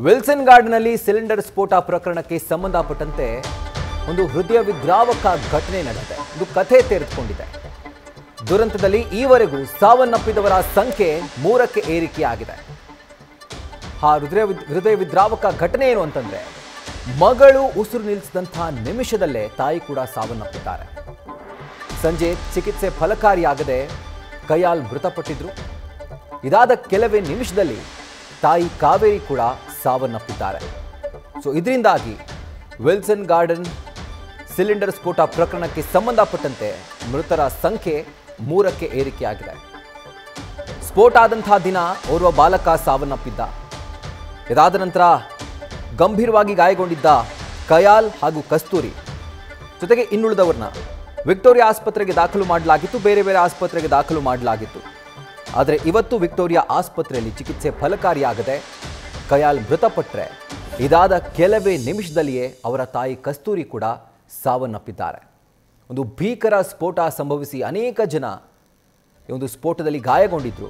Wilson ಗಾರ್ಡ್ನಲ್ಲಿ cylinder ಸ್ಫೋಟ ಪ್ರಕರಣಕ್ಕೆ ಸಂಬಂಧಪಟ್ಟಂತೆ ಒಂದು ಹೃದಯ ವಿದ್ರಾವಕ ಘಟನೆ ನಡೆದಿದೆ. ಇದು ಕಥೆ ತೆರೆದುಕೊಂಡಿದೆ. ದುರಂತದಲ್ಲಿ ಈವರೆಗೂ ಸಾವನ್ನಪ್ಪಿದವರ ಸಂಖ್ಯೆ 3ಕ್ಕೆ ಏರಿಕೆಯಾಗಿದೆ. ಆ ಹೃದಯ ವಿದ್ರಾವಕ ಘಟನೆ ಏನು ಅಂತಂದ್ರೆ, ಮಗಳು ಉಸಿರು ನಿಲ್ಲಿಸಿದಂತಹ ನಿಮಿಷದಲ್ಲೇ ತಾಯಿ ಕೂಡ ಸಾವನ್ನಪ್ಪಿದ್ದಾರೆ. ಸಂಜೆ ಚಿಕಿತ್ಸೆ ಫಲಕಾರಿಯಾಗದೆ ಕಯಾಲ್ ಮೃತಪಟ್ಟಿದ್ರು. ಇದಾದ ಕೆಲವೇ ನಿಮಿಷದಲ್ಲಿ ತಾಯಿ ಕಾವೇರಿ ಕೂಡ ಸಾವನ್ನಪ್ಪಿದ್ದಾರೆ. ಸೊ ಇದರಿಂದಾಗಿ ವಿಲ್ಸನ್ ಗಾರ್ಡನ್ ಸಿಲಿಂಡರ್ ಸ್ಫೋಟ ಪ್ರಕರಣಕ್ಕೆ ಸಂಬಂಧಪಟ್ಟಂತೆ ಮೃತರ ಸಂಖ್ಯೆ 3ಕ್ಕೆ ಏರಿಕೆಯಾಗಿದೆ. ಸ್ಫೋಟ ಆದಂತಹ ದಿನ ಓರ್ವ ಬಾಲಕ ಸಾವನ್ನಪ್ಪಿದ್ದ. ಇದಾದ ನಂತರ ಗಂಭೀರವಾಗಿ ಗಾಯಗೊಂಡಿದ್ದ ಕಯಾಲ್ ಹಾಗೂ ಕಸ್ತೂರಿ ಜೊತೆಗೆ ಇನ್ನುಳಿದವರನ್ನ ವಿಕ್ಟೋರಿಯಾ ಆಸ್ಪತ್ರೆಗೆ ದಾಖಲು ಮಾಡಲಾಗಿತ್ತು, ಬೇರೆ ಬೇರೆ ಆಸ್ಪತ್ರೆಗೆ ದಾಖಲು ಮಾಡಲಾಗಿತ್ತು. ಆದರೆ ಇವತ್ತು ವಿಕ್ಟೋರಿಯಾ ಆಸ್ಪತ್ರೆಯಲ್ಲಿ ಚಿಕಿತ್ಸೆ ಫಲಕಾರಿಯಾಗದೆ ಕಯಾಲ್ ಮೃತಪಟ್ಟರೆ ಇದಾದ ಕೆಲವೇ ನಿಮಿಷದಲ್ಲಿಯೇ ಅವರ ತಾಯಿ ಕಸ್ತೂರಿ ಕೂಡ ಸಾವನ್ನಪ್ಪಿದ್ದಾರೆ. ಒಂದು ಭೀಕರ ಸ್ಫೋಟ ಸಂಭವಿಸಿ ಅನೇಕ ಜನ ಈ ಒಂದು ಸ್ಫೋಟದಲ್ಲಿ ಗಾಯಗೊಂಡಿದ್ರು.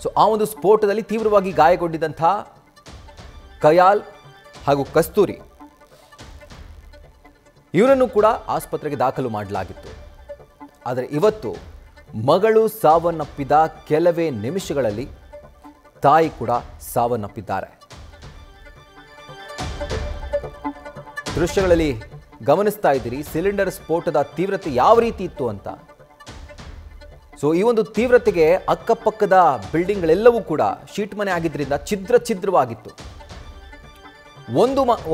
ಸೊ ಆ ಒಂದು ಸ್ಫೋಟದಲ್ಲಿ ತೀವ್ರವಾಗಿ ಗಾಯಗೊಂಡಿದ್ದಂಥ ಕಯಾಲ್ ಹಾಗೂ ಕಸ್ತೂರಿ ಇವರನ್ನು ಕೂಡ ಆಸ್ಪತ್ರೆಗೆ ದಾಖಲು ಮಾಡಲಾಗಿತ್ತು. ಆದರೆ ಇವತ್ತು ಮಗಳು ಸಾವನ್ನಪ್ಪಿದ ಕೆಲವೇ ನಿಮಿಷಗಳಲ್ಲಿ ತಾಯಿ ಕೂಡ ಸಾವನ್ನಪ್ಪಿದ್ದಾರೆ. ದೃಶ್ಯಗಳಲ್ಲಿ ಗಮನಿಸ್ತಾ ಇದ್ದೀರಿ ಸಿಲಿಂಡರ್ ಸ್ಫೋಟದ ತೀವ್ರತೆ ಯಾವ ರೀತಿ ಇತ್ತು ಅಂತ. ಸೊ ಈ ಒಂದು ತೀವ್ರತೆಗೆ ಅಕ್ಕಪಕ್ಕದ ಬಿಲ್ಡಿಂಗ್ಗಳೆಲ್ಲವೂ ಕೂಡ ಶೀಟ್ ಮನೆ ಆಗಿದ್ದರಿಂದ ಛಿದ್ರವಾಗಿತ್ತು.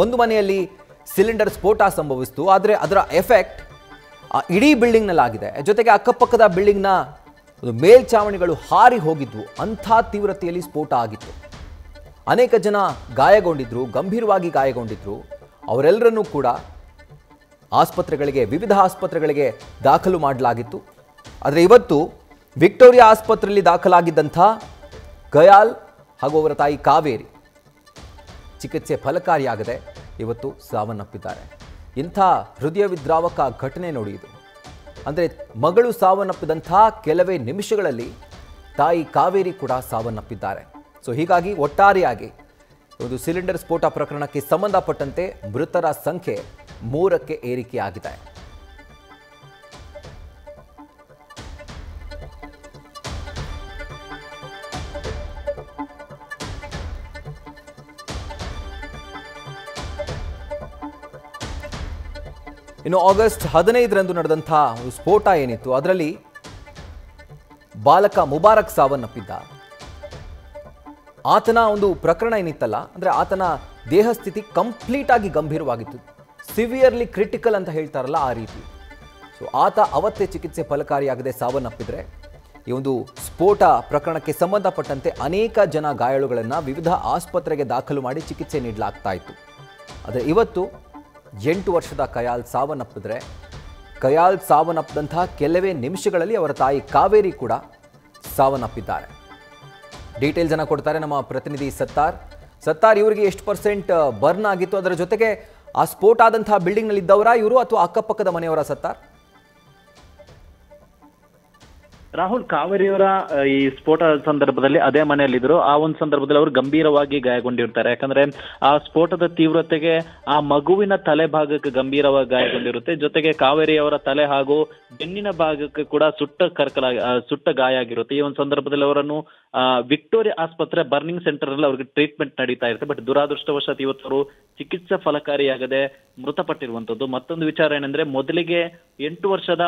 ಒಂದು ಮನೆಯಲ್ಲಿ ಸಿಲಿಂಡರ್ ಸ್ಫೋಟ ಸಂಭವಿಸಿತು, ಆದರೆ ಅದರ ಎಫೆಕ್ಟ್ ಇಡೀ ಬಿಲ್ಡಿಂಗ್ನಲ್ಲಾಗಿದೆ. ಜೊತೆಗೆ ಅಕ್ಕಪಕ್ಕದ ಬಿಲ್ಡಿಂಗ್ನ ಮೇಲ್ಛಾವಣಿಗಳು ಹಾರಿ ಹೋಗಿದ್ವು. ಅಂಥ ತೀವ್ರತೆಯಲ್ಲಿ ಸ್ಫೋಟ ಆಗಿತ್ತು. ಅನೇಕ ಜನ ಗಾಯಗೊಂಡಿದ್ರು, ಗಂಭೀರವಾಗಿ ಗಾಯಗೊಂಡಿದ್ರು. ಅವರೆಲ್ಲರನ್ನೂ ಕೂಡ ವಿವಿಧ ಆಸ್ಪತ್ರೆಗಳಿಗೆ ದಾಖಲು ಮಾಡಲಾಗಿತ್ತು. ಆದರೆ ಇವತ್ತು ವಿಕ್ಟೋರಿಯಾ ಆಸ್ಪತ್ರೆಯಲ್ಲಿ ದಾಖಲಾಗಿದ್ದಂಥ ಕಯಾಲ್ ಹಾಗೂ ಅವರ ತಾಯಿ ಕಾವೇರಿ ಚಿಕಿತ್ಸೆ ಫಲಕಾರಿಯಾಗದೆ ಇವತ್ತು ಸಾವನ್ನಪ್ಪಿದ್ದಾರೆ. ಇಂಥ ಹೃದಯ ವಿದ್ರಾವಕ ಘಟನೆ ನೋಡಿ ಇದು. ಅಂದರೆ ಮಗಳು ಸಾವನ್ನಪ್ಪಿದಂಥ ಕೆಲವೇ ನಿಮಿಷಗಳಲ್ಲಿ ತಾಯಿ ಕಾವೇರಿ ಕೂಡ ಸಾವನ್ನಪ್ಪಿದ್ದಾರೆ. ಸೊ ಹೀಗಾಗಿ ಒಟ್ಟಾರೆಯಾಗಿ ಒಂದು ಸಿಲಿಂಡರ್ ಸ್ಫೋಟ ಪ್ರಕರಣಕ್ಕೆ ಸಂಬಂಧಪಟ್ಟಂತೆ ಮೃತರ ಸಂಖ್ಯೆ 3ಕ್ಕೆ ಏರಿಕೆಯಾಗಿದೆ. ಇನ್ನು ಆಗಸ್ಟ್ 15ರಂದು ನಡೆದಂಥ ಒಂದು ಸ್ಫೋಟ ಏನಿತ್ತು, ಅದರಲ್ಲಿ ಬಾಲಕ ಮುಬಾರಕ್ ಸಾವನ್ನಪ್ಪಿದ್ದ. ಆತನ ಒಂದು ಪ್ರಕರಣ ಏನಿತ್ತಲ್ಲ, ಅಂದರೆ ಆತನ ದೇಹ ಸ್ಥಿತಿ ಕಂಪ್ಲೀಟ್ ಆಗಿ ಗಂಭೀರವಾಗಿತ್ತು. ಸಿವಿಯರ್ಲಿ ಕ್ರಿಟಿಕಲ್ ಅಂತ ಹೇಳ್ತಾರಲ್ಲ ಆ ರೀತಿ. ಸೊ ಆತ ಅವತ್ತೇ ಚಿಕಿತ್ಸೆ ಫಲಕಾರಿಯಾಗದೆ ಸಾವನ್ನಪ್ಪಿದ್ರೆ ಈ ಒಂದು ಸ್ಫೋಟ ಪ್ರಕರಣಕ್ಕೆ ಸಂಬಂಧಪಟ್ಟಂತೆ ಅನೇಕ ಜನ ಗಾಯಾಳುಗಳನ್ನು ವಿವಿಧ ಆಸ್ಪತ್ರೆಗೆ ದಾಖಲು ಮಾಡಿ ಚಿಕಿತ್ಸೆ ನೀಡಲಾಗ್ತಾ ಇತ್ತು. ಆದರೆ ಇವತ್ತು 8 ವರ್ಷದ ಕಯಾಲ್ ಸಾವನ್ನಪ್ಪಿದ್ರೆ ಕಯಾಲ್ ಸಾವನ್ನಪ್ಪಿದಂತಹ ಕೆಲವೇ ನಿಮಿಷಗಳಲ್ಲಿ ಅವರ ತಾಯಿ ಕಾವೇರಿ ಕೂಡ ಸಾವನ್ನಪ್ಪಿದ್ದಾರೆ. ಡೀಟೇಲ್ಸ್ ಅನ್ನು ಕೊಡ್ತಾರೆ ನಮ್ಮ ಪ್ರತಿನಿಧಿ ಸತ್ತಾರ್. ಇವರಿಗೆ ಎಷ್ಟು % ಬರ್ನ್ ಆಗಿತ್ತು, ಅದರ ಜೊತೆಗೆ ಆ ಸ್ಫೋಟ ಆದಂತಹ ಬಿಲ್ಡಿಂಗ್ನಲ್ಲಿ ಇದ್ದವರ ಇವರು ಅಥವಾ ಅಕ್ಕಪಕ್ಕದ ಮನೆಯವರ ಸತ್ತಾರ್? ರಾಹುಲ್, ಕಾವೇರಿಯವರ ಈ ಸ್ಫೋಟದ ಸಂದರ್ಭದಲ್ಲಿ ಅದೇ ಮನೆಯಲ್ಲಿದ್ರು. ಆ ಒಂದು ಸಂದರ್ಭದಲ್ಲಿ ಅವರು ಗಂಭೀರವಾಗಿ ಗಾಯಗೊಂಡಿರ್ತಾರೆ. ಯಾಕಂದ್ರೆ ಆ ಸ್ಫೋಟದ ತೀವ್ರತೆಗೆ ಆ ಮಗುವಿನ ತಲೆ ಭಾಗಕ್ಕೆ ಗಂಭೀರವಾಗಿ ಗಾಯಗೊಂಡಿರುತ್ತೆ. ಜೊತೆಗೆ ಕಾವೇರಿಯವರ ತಲೆ ಹಾಗೂ ಬೆನ್ನಿನ ಭಾಗಕ್ಕೆ ಕೂಡ ಸುಟ್ಟ ಗಾಯ ಆಗಿರುತ್ತೆ. ಈ ಒಂದು ಸಂದರ್ಭದಲ್ಲಿ ಅವರನ್ನು ವಿಕ್ಟೋರಿಯಾ ಆಸ್ಪತ್ರೆ ಬರ್ನಿಂಗ್ ಸೆಂಟರ್ ಅಲ್ಲಿ ಅವ್ರಿಗೆ ಟ್ರೀಟ್ಮೆಂಟ್ ನಡೀತಾ ಇರುತ್ತೆ. ಬಟ್ ದುರಾದೃಷ್ಟವಶಾತ್ ಇವತ್ತು ಅವರು ಚಿಕಿತ್ಸೆ ಫಲಕಾರಿಯಾಗದೆ ಮೃತಪಟ್ಟಿರುವಂತದ್ದು. ಮತ್ತೊಂದು ವಿಚಾರ ಏನಂದ್ರೆ, ಮೊದಲಿಗೆ 8 ವರ್ಷದ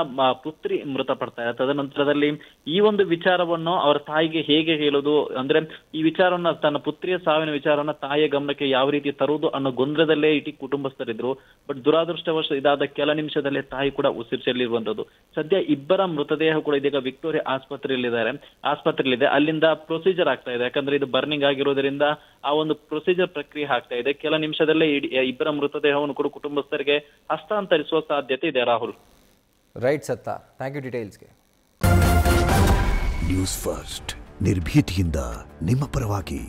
ಪುತ್ರಿ ಮೃತಪಡ್ತಾರೆ. ತದನಂತರದಲ್ಲಿ ಈ ಒಂದು ವಿಚಾರವನ್ನು ಅವರ ತಾಯಿಗೆ ಹೇಗೆ ಹೇಳೋದು, ಅಂದ್ರೆ ಈ ವಿಚಾರವನ್ನ, ತನ್ನ ಪುತ್ರಿಯ ಸಾವಿನ ವಿಚಾರವನ್ನ ತಾಯಿಯ ಗಮನಕ್ಕೆ ಯಾವ ರೀತಿ ತರುವುದು ಅನ್ನೋ ಗೊಂದಲದಲ್ಲೇ ಇಡೀ ಕುಟುಂಬಸ್ಥರಿದ್ರು. ಬಟ್ ದುರಾದೃಷ್ಟವಶ ಇದಾದ ಕೆಲ ನಿಮಿಷದಲ್ಲೇ ತಾಯಿ ಕೂಡ ಉಸಿರಿಸಲಿರುವಂತದ್ದು. ಸದ್ಯ ಇಬ್ಬರ ಮೃತದೇಹ ಕೂಡ ಇದೀಗ ವಿಕ್ಟೋರಿಯಾ ಆಸ್ಪತ್ರೆಯಲ್ಲಿದೆ. ಅಲ್ಲಿಂದ ಪ್ರೊಸೀಜರ್ ಆಗ್ತಾ ಇದೆ. ಯಾಕಂದ್ರೆ ಇದು ಬರ್ನಿಂಗ್ ಆಗಿರೋದ್ರಿಂದ ಆ ಒಂದು ಪ್ರೊಸೀಜರ್ ಪ್ರಕ್ರಿಯೆ ಆಗ್ತಾ ಇದೆ. ಕೆಲ ನಿಮಿಷದಲ್ಲೇ ಇಬ್ಬರ ಮೃತದೇಹವನ್ನು ಕೂಡ ಕುಟುಂಬಸ್ಥರಿಗೆ ಹಸ್ತಾಂತರಿಸುವ ಸಾಧ್ಯತೆ ಇದೆ. ರಾಹುಲ್, ರೈಟ್ ಸತ್ತಾ, ಥ್ಯಾಂಕ್ ಯು ಡೀಟೇಲ್ಸ್ಗೆ. ನ್ಯೂಸ್ ಫಸ್ಟ್, ನಿರ್ಭೀತಿಯಿಂದ ನಿಮ್ಮ ಪರವಾಗಿ.